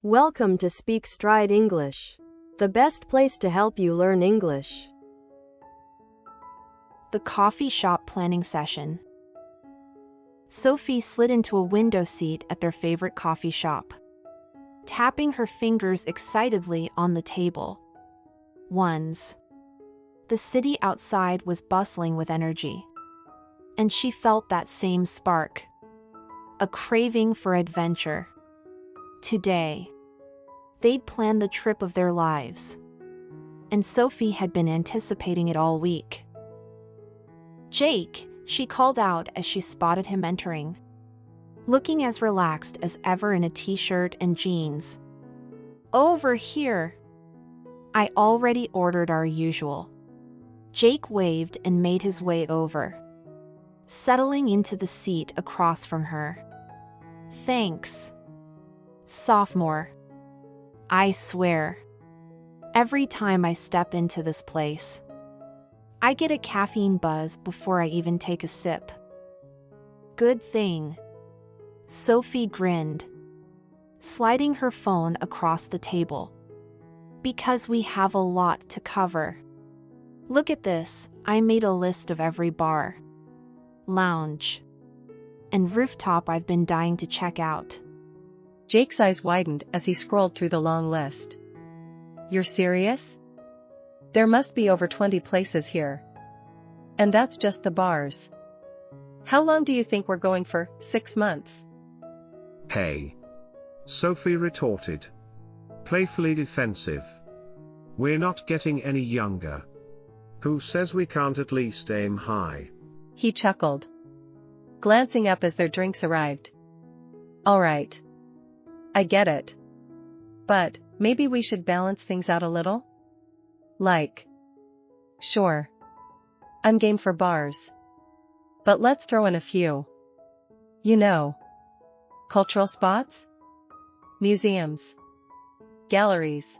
Welcome to Speak Stride English, the best place to help you learn English. The coffee shop planning session. Sophie slid into a window seat at their favorite coffee shop, tapping her fingers excitedly on the table. Ones. The city outside was bustling with energy, and she felt that same spark, a craving for adventure. Today, they'd planned the trip of their lives, and Sophie had been anticipating it all week. "Jake," she called out as she spotted him entering, looking as relaxed as ever in a t-shirt and jeans. "Over here. I already ordered our usual." Jake waved and made his way over, settling into the seat across from her. "Thanks, sophomore. I swear, every time I step into this place, I get a caffeine buzz before I even take a sip." "Good thing." Sophie grinned, sliding her phone across the table. "Because we have a lot to cover. Look at this, I made a list of every bar, lounge, and rooftop I've been dying to check out." Jake's eyes widened as he scrolled through the long list. "You're serious? There must be over 20 places here. And that's just the bars. How long do you think we're going for? 6 months?" "Hey," Sophie retorted, playfully defensive. "We're not getting any younger. Who says we can't at least aim high?" He chuckled, glancing up as their drinks arrived. "All right. I get it. But maybe we should balance things out a little? Like, sure, I'm game for bars. But let's throw in a few. You know, cultural spots? Museums. Galleries.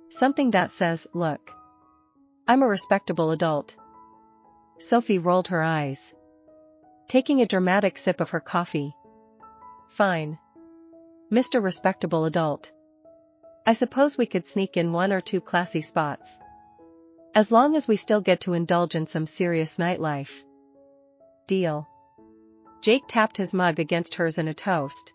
Something that says, look, I'm a respectable adult." Sophie rolled her eyes, taking a dramatic sip of her coffee. "Fine, Mr. Respectable Adult. I suppose we could sneak in 1 or 2 classy spots. As long as we still get to indulge in some serious nightlife. Deal." Jake tapped his mug against hers in a toast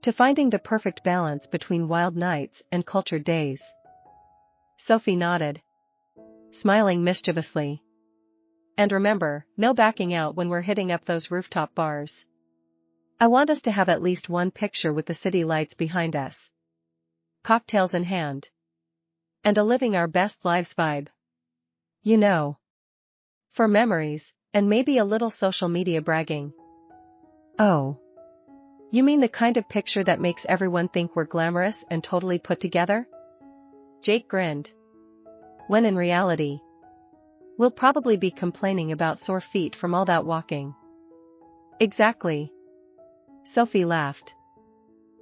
to finding the perfect balance between wild nights and cultured days. Sophie nodded, smiling mischievously. "And remember, no backing out when we're hitting up those rooftop bars. I want us to have at least one picture with the city lights behind us, cocktails in hand, and a living our best lives vibe. You know, for memories, and maybe a little social media bragging." "Oh, you mean the kind of picture that makes everyone think we're glamorous and totally put together?" Jake grinned. "When in reality, we'll probably be complaining about sore feet from all that walking." "Exactly." Sophie laughed,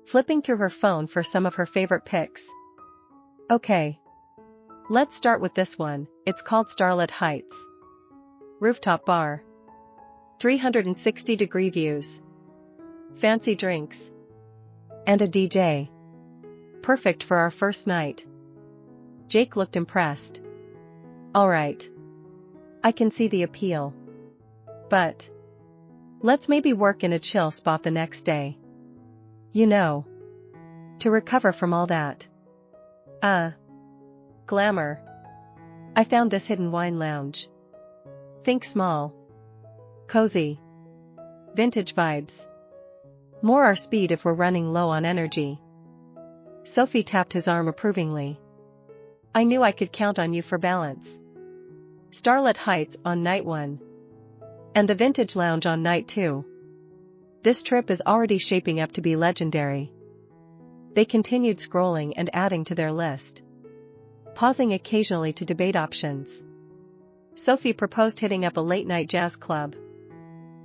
flipping through her phone for some of her favorite pics. "Okay. Let's start with this one. It's called Starlit Heights. Rooftop bar. 360-degree views. Fancy drinks. And a DJ. Perfect for our first night." Jake looked impressed. "All right. I can see the appeal. But let's maybe work in a chill spot the next day. You know, to recover from all that glamour. I found this hidden wine lounge. Think small, cozy, vintage vibes. More our speed if we're running low on energy." Sophie tapped his arm approvingly. "I knew I could count on you for balance. Starlit Heights on night 1. And the vintage lounge on night 2. This trip is already shaping up to be legendary." They continued scrolling and adding to their list, pausing occasionally to debate options. Sophie proposed hitting up a late-night jazz club,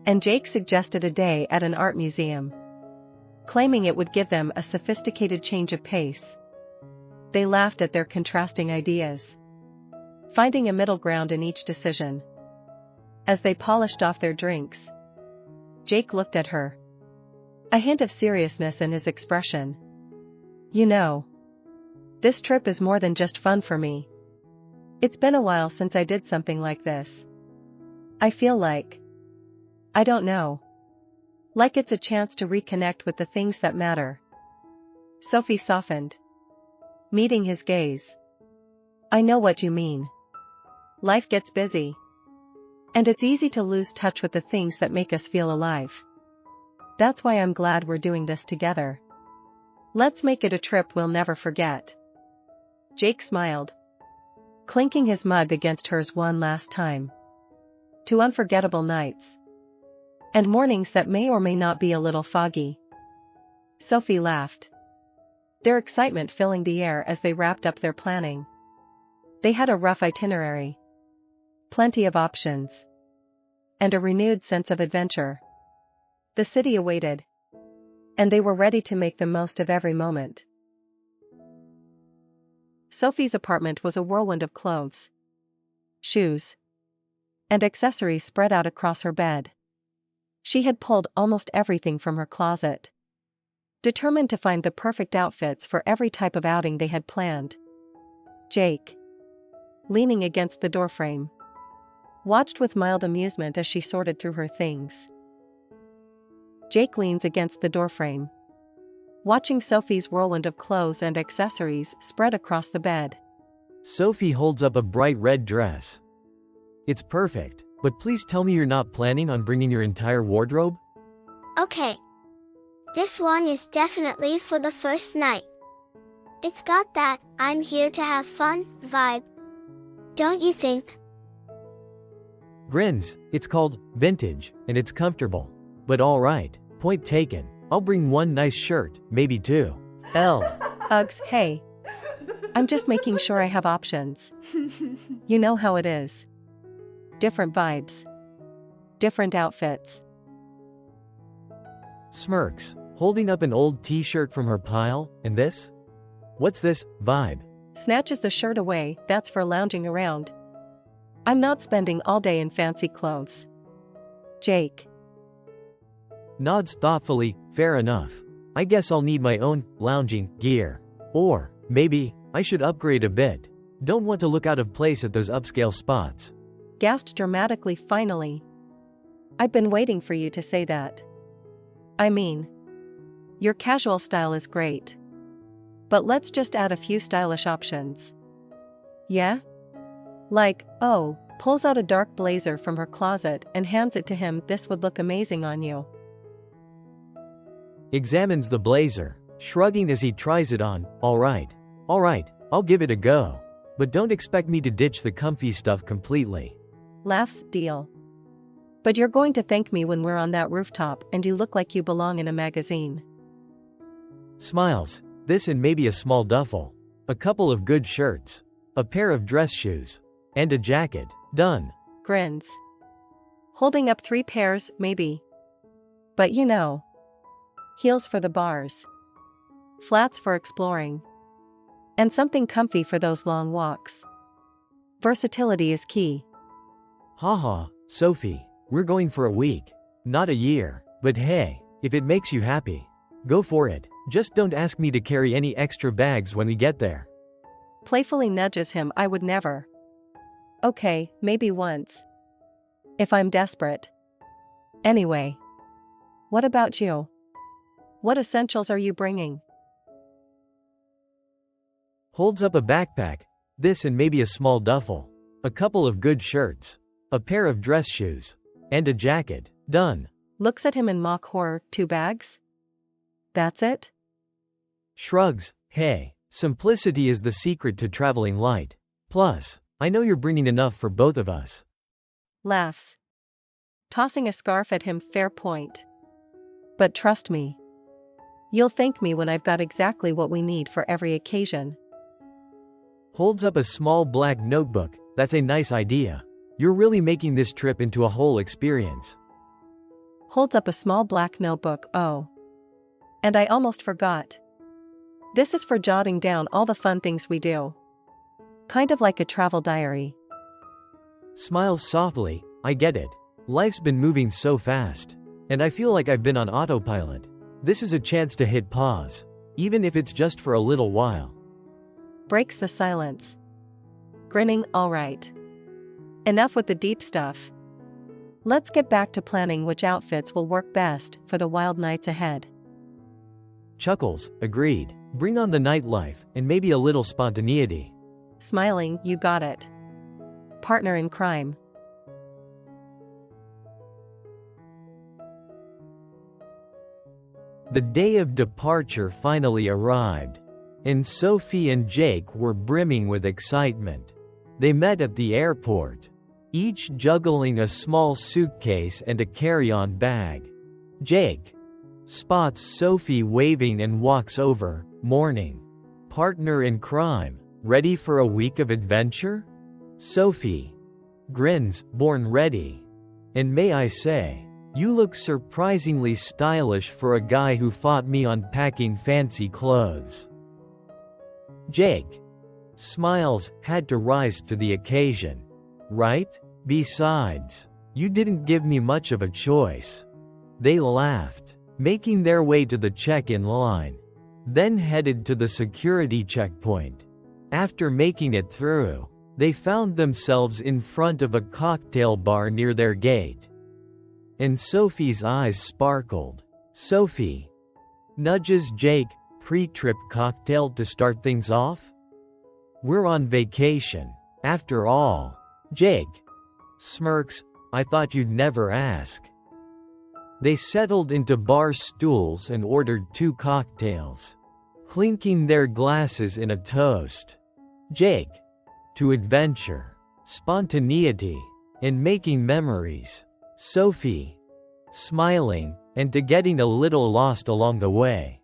and Jake suggested a day at an art museum, claiming it would give them a sophisticated change of pace. They laughed at their contrasting ideas, finding a middle ground in each decision. As they polished off their drinks, Jake looked at her, a hint of seriousness in his expression. You know, this trip is more than just fun for me. It's been a while since I did something like this. I feel like, I don't know, like it's a chance to reconnect with the things that matter. Sophie softened, meeting his gaze. I know what you mean. Life gets busy. And it's easy to lose touch with the things that make us feel alive. That's why I'm glad we're doing this together. Let's make it a trip we'll never forget. Jake smiled, clinking his mug against hers one last time. To unforgettable nights. And mornings that may or may not be a little foggy. Sophie laughed, their excitement filling the air as they wrapped up their planning. They had a rough itinerary, plenty of options, and a renewed sense of adventure. The city awaited, and they were ready to make the most of every moment. Sophie's apartment was a whirlwind of clothes, shoes, and accessories spread out across her bed. She had pulled almost everything from her closet, determined to find the perfect outfits for every type of outing they had planned. Jake, leaning against the doorframe, watched with mild amusement as she sorted through her things. Jake leans against the doorframe, watching Sophie's whirlwind of clothes and accessories spread across the bed. Sophie holds up a bright red dress. It's perfect, but please tell me you're not planning on bringing your entire wardrobe? Okay. This one is definitely for the first night. It's got that "I'm here to have fun" vibe. Don't you think? Grins, it's called vintage, and it's comfortable. But alright, point taken. I'll bring one nice shirt, maybe two. Uggs, hey. I'm just making sure I have options. You know how it is. Different vibes. Different outfits. Smirks, holding up an old t-shirt from her pile, and this? What's this vibe? Snatches the shirt away, that's for lounging around. I'm not spending all day in fancy clothes. Jake. Nods thoughtfully, fair enough. I guess I'll need my own lounging gear. Or, maybe, I should upgrade a bit. Don't want to look out of place at those upscale spots. Gasped dramatically finally. I've been waiting for you to say that. I mean, your casual style is great. But let's just add a few stylish options. Yeah? Like, oh, pulls out a dark blazer from her closet and hands it to him. This would look amazing on you. Examines the blazer, shrugging as he tries it on. Alright, I'll give it a go. But don't expect me to ditch the comfy stuff completely. Laughs, deal. But you're going to thank me when we're on that rooftop and you look like you belong in a magazine. Smiles, this and maybe a small duffel. A couple of good shirts. A pair of dress shoes. And a jacket. Done. Grins. Holding up 3 pairs, maybe. But you know. Heels for the bars. Flats for exploring. And something comfy for those long walks. Versatility is key. Haha, Sophie, we're going for a week. Not a year, but hey, if it makes you happy, go for it. Just don't ask me to carry any extra bags when we get there. Playfully nudges him. I would never. Okay, maybe once. If I'm desperate. Anyway. What about you? What essentials are you bringing? Holds up a backpack. This and maybe a small duffel. A couple of good shirts. A pair of dress shoes. And a jacket. Done. Looks at him in mock horror. 2 bags? That's it? Shrugs. Hey, simplicity is the secret to traveling light. Plus, I know you're bringing enough for both of us. Laughs. Tossing a scarf at him. Fair point. But trust me. You'll thank me when I've got exactly what we need for every occasion. Holds up a small black notebook. That's a nice idea. You're really making this trip into a whole experience. Holds up a small black notebook. Oh. And I almost forgot. This is for jotting down all the fun things we do. Kind of like a travel diary. Smiles softly. I get it. Life's been moving so fast. And I feel like I've been on autopilot. This is a chance to hit pause. even if it's just for a little while. Breaks the silence. Grinning, all right. Enough with the deep stuff. Let's get back to planning which outfits will work best for the wild nights ahead. Chuckles, agreed. Bring on the nightlife, and maybe a little spontaneity. Smiling, you got it. Partner in crime. The day of departure finally arrived, and Sophie and Jake were brimming with excitement. They met at the airport, each juggling a small suitcase and a carry-on bag. Jake spots Sophie waving and walks over. Morning. Partner in crime, ready for a week of adventure? Sophie grins, born ready. And may I say, you look surprisingly stylish for a guy who fought me on packing fancy clothes. Jake smiles, had to rise to the occasion. Right? Besides, you didn't give me much of a choice. They laughed, making their way to the check-in line, then headed to the security checkpoint. After making it through, they found themselves in front of a cocktail bar near their gate. And Sophie's eyes sparkled. Sophie nudges Jake, pre-trip cocktail to start things off? We're on vacation, after all. Jake smirks, I thought you'd never ask. They settled into bar stools and ordered 2 cocktails, clinking their glasses in a toast. Jake to adventure, spontaneity, and making memories. Sophie smiling, and to getting a little lost along the way.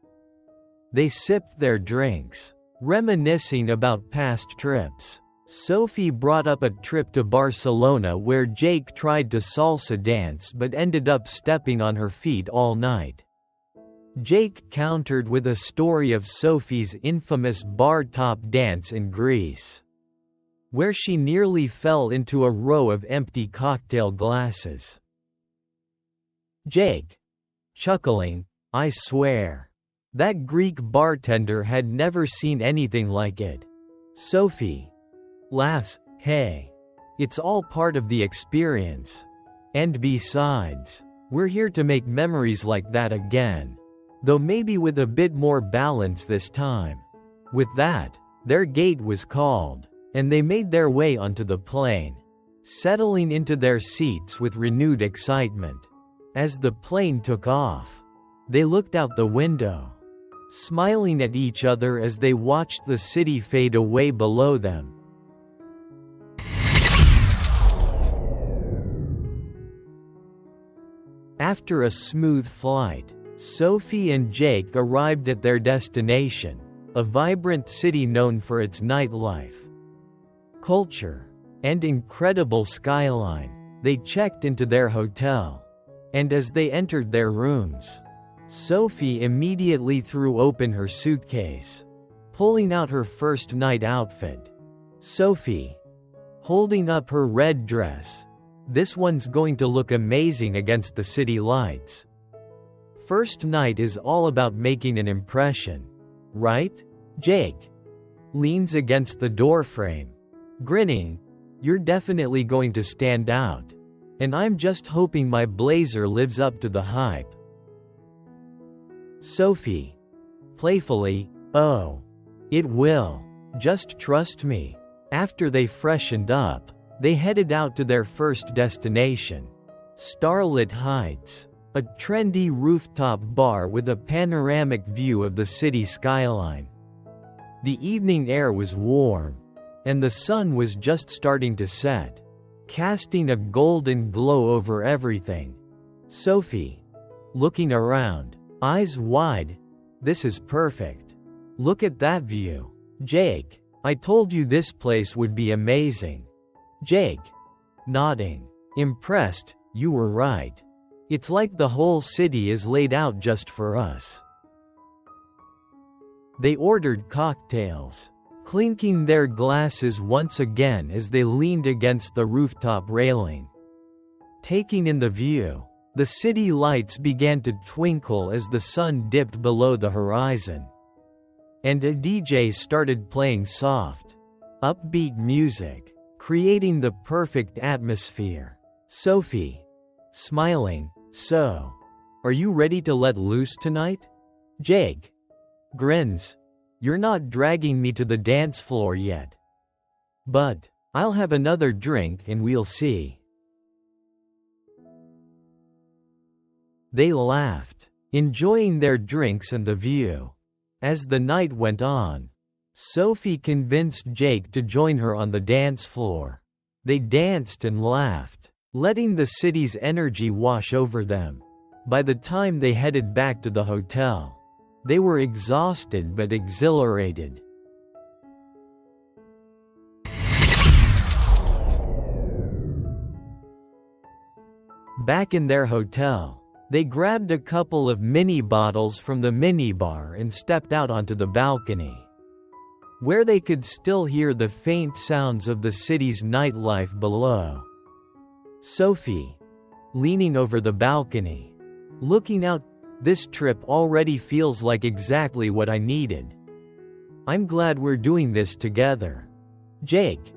They sipped their drinks, reminiscing about past trips. Sophie brought up a trip to Barcelona where Jake tried to salsa dance but ended up stepping on her feet all night. Jake countered with a story of Sophie's infamous bar-top dance in Greece, where she nearly fell into a row of empty cocktail glasses. Jake chuckling, I swear, that Greek bartender had never seen anything like it. Sophie laughs, hey, it's all part of the experience. And besides, we're here to make memories like that again, though maybe with a bit more balance this time. With that, their gate was called, and they made their way onto the plane, settling into their seats with renewed excitement. As the plane took off, they looked out the window, smiling at each other as they watched the city fade away below them. After a smooth flight, Sophie and Jake arrived at their destination, a vibrant city known for its nightlife, culture, and incredible skyline. They checked into their hotel, and as they entered their rooms, Sophie immediately threw open her suitcase, pulling out her first night outfit. Sophie holding up her red dress. This one's going to look amazing against the city lights. First night is all about making an impression, right? Jake leans against the doorframe, grinning, you're definitely going to stand out. And I'm just hoping my blazer lives up to the hype. Sophie playfully, oh, it will. Just trust me. After they freshened up, they headed out to their first destination, Starlit Heights, a trendy rooftop bar with a panoramic view of the city skyline. The evening air was warm, and the sun was just starting to set, casting a golden glow over everything. Sophie looking around, eyes wide, this is perfect. Look at that view. Jake, I told you this place would be amazing. Jake nodding, impressed, you were right. It's like the whole city is laid out just for us. They ordered cocktails, clinking their glasses once again as they leaned against the rooftop railing. Taking in the view, the city lights began to twinkle as the sun dipped below the horizon. and a DJ started playing soft, upbeat music, creating the perfect atmosphere. Sophie, smiling, "So, are you ready to let loose tonight?" Jake grins, "You're not dragging me to the dance floor yet. But I'll have another drink and we'll see." They laughed, enjoying their drinks and the view. As the night went on, Sophie convinced Jake to join her on the dance floor. They danced and laughed, letting the city's energy wash over them. By the time they headed back to the hotel, they were exhausted but exhilarated. Back in their hotel, they grabbed a couple of mini bottles from the minibar and stepped out onto the balcony, where they could still hear the faint sounds of the city's nightlife below. Sophie, leaning over the balcony, looking out, "This trip already feels like exactly what I needed. I'm glad we're doing this together." Jake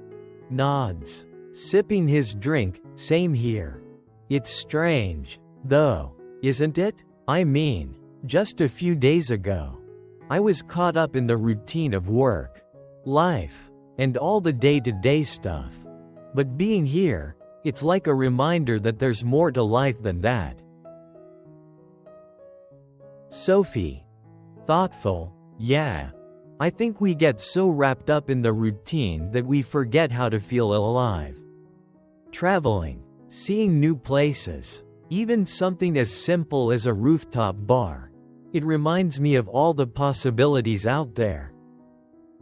nods, sipping his drink, "Same here. It's strange, though, isn't it? I mean, just a few days ago, I was caught up in the routine of work, life, and all the day-to-day stuff. But being here, it's like a reminder that there's more to life than that." Sophie, thoughtful, "Yeah. I think we get so wrapped up in the routine that we forget how to feel alive. Traveling, seeing new places, even something as simple as a rooftop bar. It reminds me of all the possibilities out there."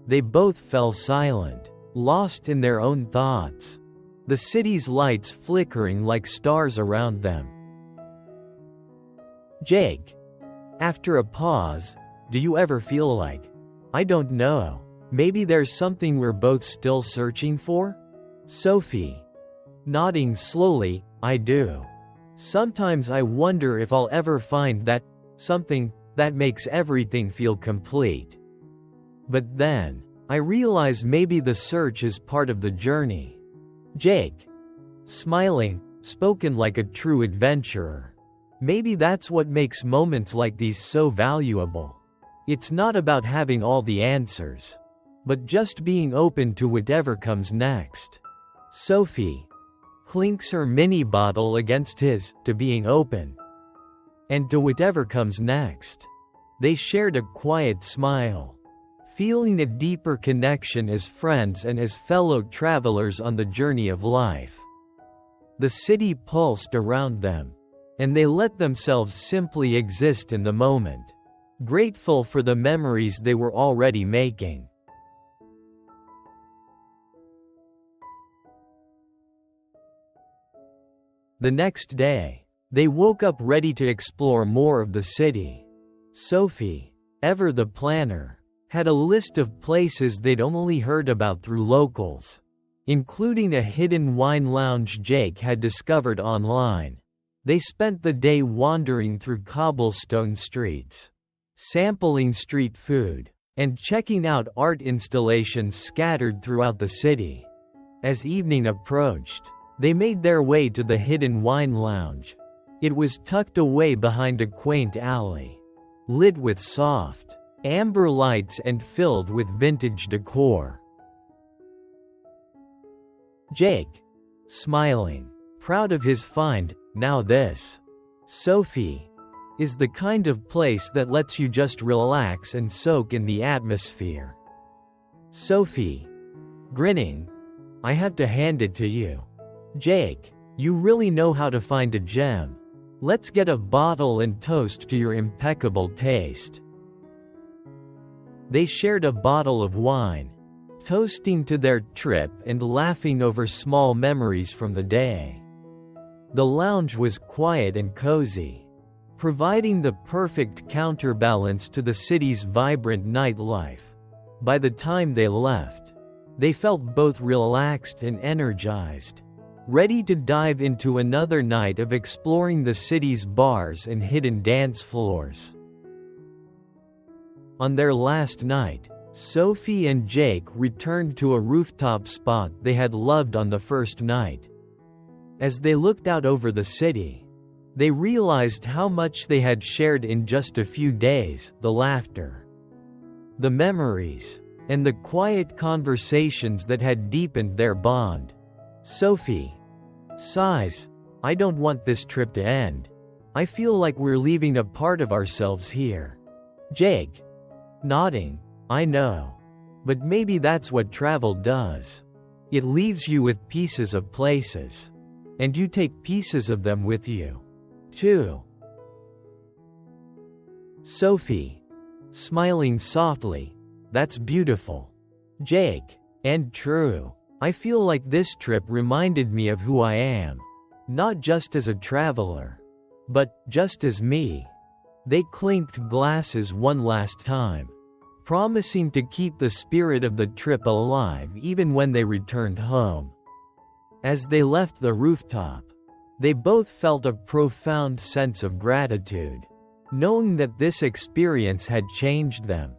They both fell silent, lost in their own thoughts, the city's lights flickering like stars around them. Jake, after a pause, "Do you ever feel like, I don't know, maybe there's something we're both still searching for?" Sophie, nodding slowly, "I do. Sometimes I wonder if I'll ever find that something that makes everything feel complete. But then, I realize maybe the search is part of the journey." Jake, smiling, spoken like a true adventurer, "Maybe that's what makes moments like these so valuable. It's not about having all the answers, but just being open to whatever comes next." Sophie clinks her mini bottle against his, "To being open. And to whatever comes next." They shared a quiet smile, feeling a deeper connection as friends and as fellow travelers on the journey of life. The city pulsed around them, and they let themselves simply exist in the moment, grateful for the memories they were already making. The next day, they woke up ready to explore more of the city. Sophie, ever the planner, had a list of places they'd only heard about through locals, including a hidden wine lounge Jake had discovered online. They spent the day wandering through cobblestone streets, sampling street food, and checking out art installations scattered throughout the city. As evening approached, they made their way to the hidden wine lounge. It was tucked away behind a quaint alley, lit with soft, amber lights and filled with vintage decor. Jake, smiling, proud of his find, "Now this, Sophie, is the kind of place that lets you just relax and soak in the atmosphere." Sophie, grinning, "I have to hand it to you. Jake, you really know how to find a gem. Let's get a bottle and toast to your impeccable taste." They shared a bottle of wine, toasting to their trip and laughing over small memories from the day. The lounge was quiet and cozy, providing the perfect counterbalance to the city's vibrant nightlife. By the time they left, they felt both relaxed and energized, ready to dive into another night of exploring the city's bars and hidden dance floors. On their last night, Sophie and Jake returned to a rooftop spot they had loved on the first night. As they looked out over the city, they realized how much they had shared in just a few days: the laughter, the memories, and the quiet conversations that had deepened their bond. Sophie sighs, "I don't want this trip to end. I feel like we're leaving a part of ourselves here." Jake, nodding, "I know. But maybe that's what travel does. It leaves you with pieces of places. And you take pieces of them with you, too." Sophie, smiling softly, "That's beautiful." Jake, "And true. I feel like this trip reminded me of who I am. Not just as a traveler, but just as me." They clinked glasses one last time, promising to keep the spirit of the trip alive even when they returned home. As they left the rooftop, they both felt a profound sense of gratitude, knowing that this experience had changed them.